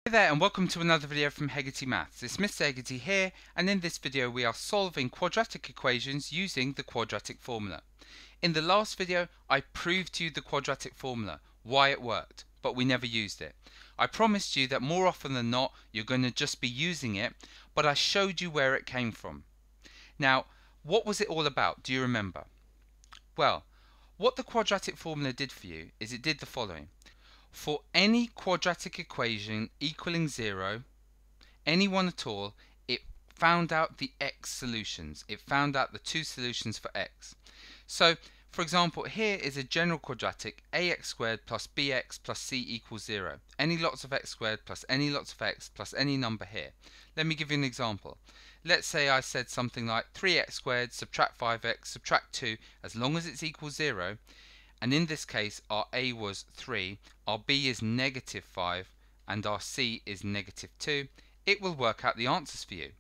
Hi there and welcome to another video from Hegarty Maths. It's Mr. Hegarty here, and in this video we are solving quadratic equations using the quadratic formula. In the last video I proved to you the quadratic formula, why it worked, but we never used it. I promised you that more often than not you're going to just be using it, but I showed you where it came from. Now, what was it all about? Do you remember? Well, what the quadratic formula did for you is it did the following. For any quadratic equation equaling 0, any one at all, it found out the x solutions. It found out the two solutions for x. So, for example, here is a general quadratic, ax squared plus bx plus c equals 0. Any lots of x squared plus any lots of x plus any number here. Let me give you an example. Let's say I said something like 3x squared subtract 5x subtract 2, as long as it's equal 0. And in this case our a was 3, our b is negative 5, and our c is negative 2. It will work out the answers for you.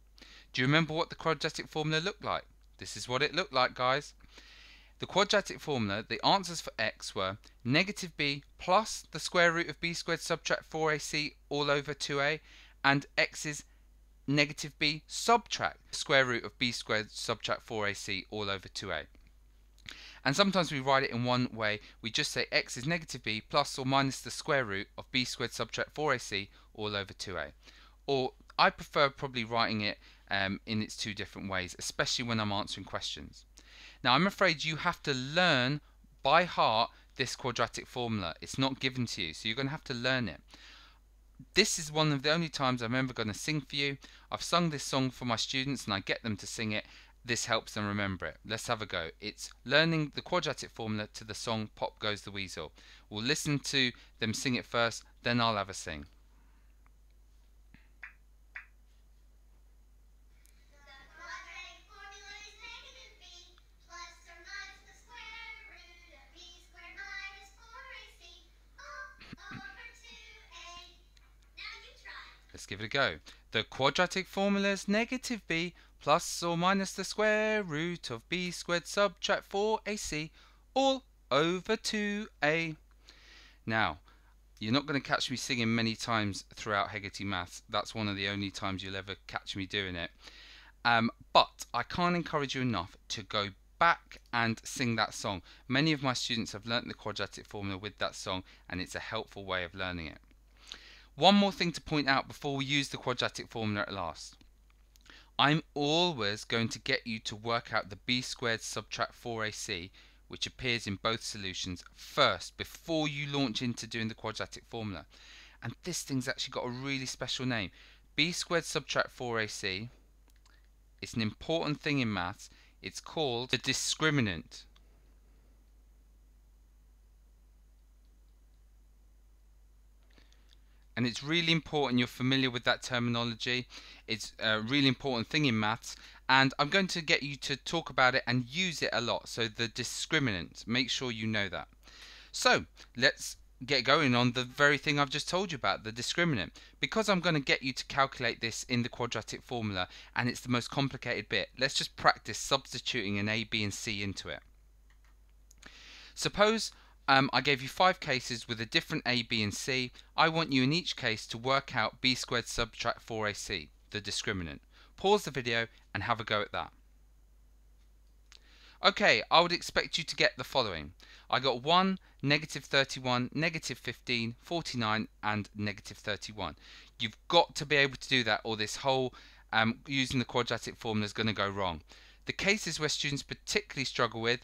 Do you remember what the quadratic formula looked like? This is what it looked like, guys. The quadratic formula, the answers for x were negative b plus the square root of b squared subtract 4ac all over 2a, and x is negative b subtract the square root of b squared subtract 4ac all over 2a. And sometimes we write it in one way. We just say x is negative b plus or minus the square root of b squared subtract 4ac all over 2a. Or I prefer probably writing it in its two different ways, especially when I'm answering questions. Now I'm afraid you have to learn by heart this quadratic formula. It's not given to you, so you're going to have to learn it. This is one of the only times I'm ever going to sing for you. I've sung this song for my students and I get them to sing it. This helps them remember it. Let's have a go. It's learning the quadratic formula to the song Pop Goes the Weasel. We'll listen to them sing it first, then I'll have a sing. Let's give it a go. The quadratic formula is negative b plus or minus the square root of b squared subtract 4ac all over 2a. Now, you're not going to catch me singing many times throughout Hegarty Maths. That's one of the only times you'll ever catch me doing it. But I can't encourage you enough to go back and sing that song. Many of my students have learnt the quadratic formula with that song, and it's a helpful way of learning it. One more thing to point out before we use the quadratic formula at last. I'm always going to get you to work out the b squared subtract 4ac, which appears in both solutions, first before you launch into doing the quadratic formula. And this thing's actually got a really special name. B squared subtract 4ac. It's an important thing in maths. It's called the discriminant. And it's really important you're familiar with that terminology. It's a really important thing in maths, and I'm going to get you to talk about it and use it a lot. So the discriminant, make sure you know that. So let's get going on the very thing I've just told you about, the discriminant. Because I'm going to get you to calculate this in the quadratic formula, and it's the most complicated bit, let's just practice substituting an a, b and c into it. Suppose I gave you 5 cases with a different a, b and c. I want you in each case to work out b squared subtract 4ac, the discriminant. Pause the video and have a go at that. Okay, I would expect you to get the following. I got 1, negative 31, negative 15, 49 and negative 31. You've got to be able to do that, or this whole using the quadratic formula is going to go wrong. The cases where students particularly struggle with,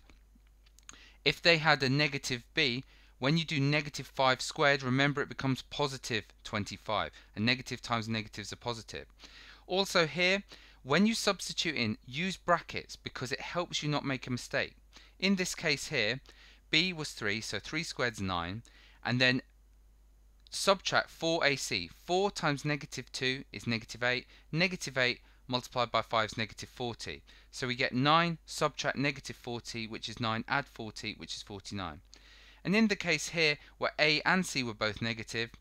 if they had a negative b, when you do negative 5 squared, remember it becomes positive 25. And negative times negatives are positive. Also here, when you substitute in, use brackets because it helps you not make a mistake. In this case here, b was 3, so 3 squared is 9. And then subtract 4ac. 4 times negative 2 is negative 8. Negative 8 multiplied by 5 is negative 40. So we get 9 subtract negative 40, which is 9, add 40, which is 49. And in the case here, where a and c were both negative,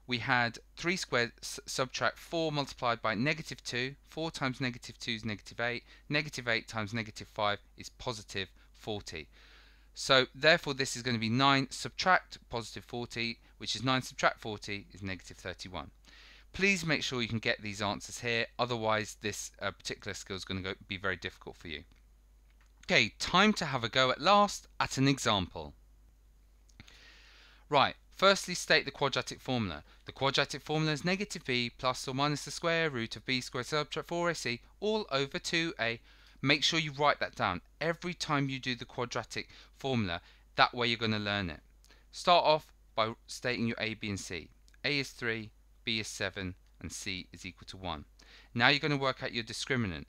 we had 3 squared subtract 4 multiplied by negative 2. 4 times negative 2 is negative 8. Negative 8 times negative 5 is positive 40. So therefore this is going to be 9 subtract positive 40, which is 9 subtract 40 is negative 31. Please make sure you can get these answers here, otherwise this particular skill is going to be very difficult for you. Okay, time to have a go at last at an example. Right, firstly state the quadratic formula. The quadratic formula is negative b plus or minus the square root of b squared subtract 4ac all over 2a. Make sure you write that down every time you do the quadratic formula, that way you're going to learn it. Start off by stating your a, b and c. A is 3, b is 7 and c is equal to 1. Now you're going to work out your discriminant.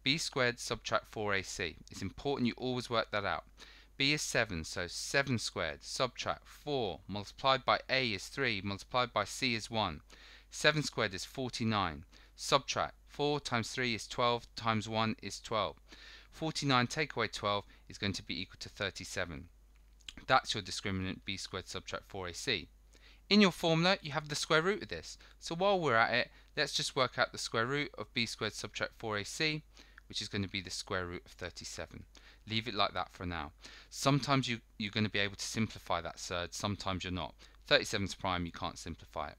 B squared subtract 4ac. It's important you always work that out. B is 7, so 7 squared subtract 4 multiplied by a is 3 multiplied by c is 1. 7 squared is 49. Subtract 4 times 3 is 12 times 1 is 12. 49 take away 12 is going to be equal to 37. That's your discriminant, b squared subtract 4ac. In your formula you have the square root of this, so while we're at it, let's just work out the square root of b squared subtract 4ac, which is going to be the square root of 37. Leave it like that for now. Sometimes you're going to be able to simplify that surd, sometimes you're not. 37's prime, you can't simplify it.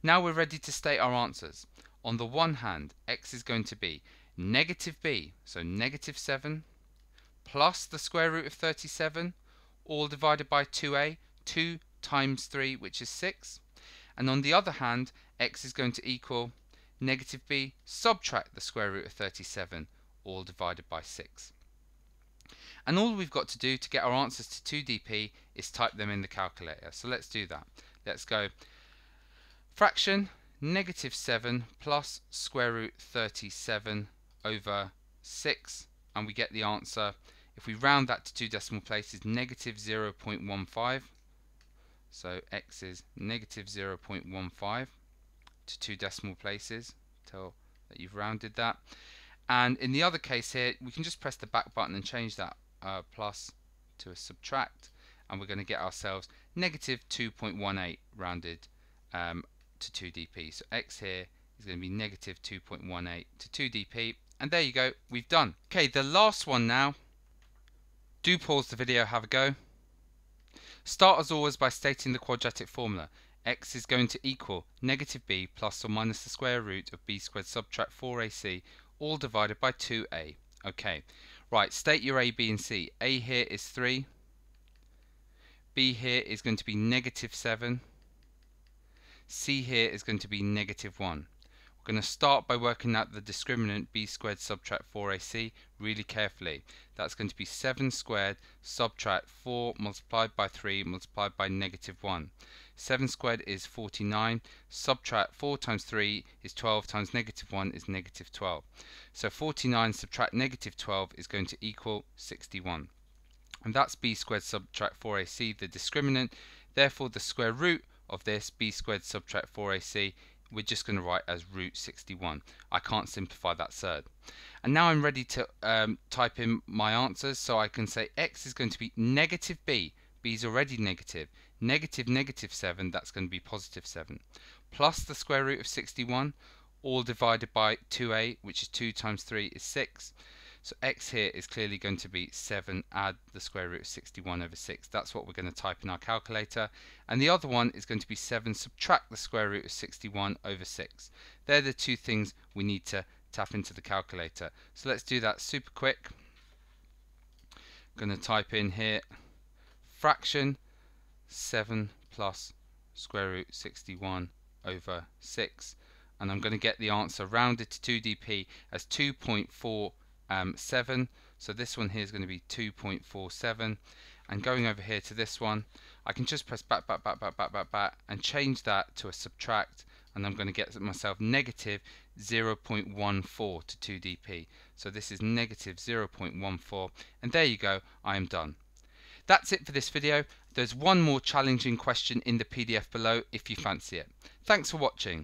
Now we're ready to state our answers. On the one hand, x is going to be negative b, so negative 7, plus the square root of 37, all divided by 2a, 2 times 3, which is 6. And on the other hand, x is going to equal negative b, subtract the square root of 37, all divided by 6. And all we've got to do to get our answers to 2dp is type them in the calculator. So let's do that. Let's go fraction negative 7 plus square root 37 over 6, and we get the answer. If we round that to 2 decimal places, negative 0.15. So x is negative 0.15 to 2 decimal places till that you've rounded that. And in the other case here, we can just press the back button and change that plus to a subtract, and we're going to get ourselves negative 2.18 rounded to 2dp. So x here is going to be negative 2.18 to 2dp, and there you go, we've done. Okay, the last one now. Do pause the video, have a go. Start as always by stating the quadratic formula. X is going to equal negative b plus or minus the square root of b squared subtract 4ac all divided by 2a. Okay, right, state your a, b and c. A here is 3. B here is going to be negative 7. C here is going to be negative 1. We're going to start by working out the discriminant b squared subtract 4ac really carefully. That's going to be 7 squared subtract 4 multiplied by 3 multiplied by negative 1. 7 squared is 49, subtract 4 times 3 is 12 times negative 1 is negative 12. So 49 subtract negative 12 is going to equal 61. And that's b squared subtract 4ac, the discriminant. Therefore the square root of this, b squared subtract 4ac, we're just going to write as root 61. I can't simplify that third. And now I'm ready to type in my answers, so I can say x is going to be negative b. B is already negative. Negative 7, that's going to be positive 7. Plus the square root of 61, all divided by 2a, which is 2 times 3 is 6. So x here is clearly going to be 7, add the square root of 61 over 6. That's what we're going to type in our calculator. And the other one is going to be 7, subtract the square root of 61 over 6. They're the two things we need to tap into the calculator. So let's do that super quick. I'm going to type in here fraction 7 plus square root 61 over 6. And I'm going to get the answer rounded to 2dp as 2.47. So this one here is going to be 2.47, and going over here to this one, I can just press back and change that to a subtract, and I'm going to get myself negative 0.14 to 2dp. So this is negative 0.14, and there you go, I am done. That's it for this video. There's one more challenging question in the PDF below if you fancy it. Thanks for watching.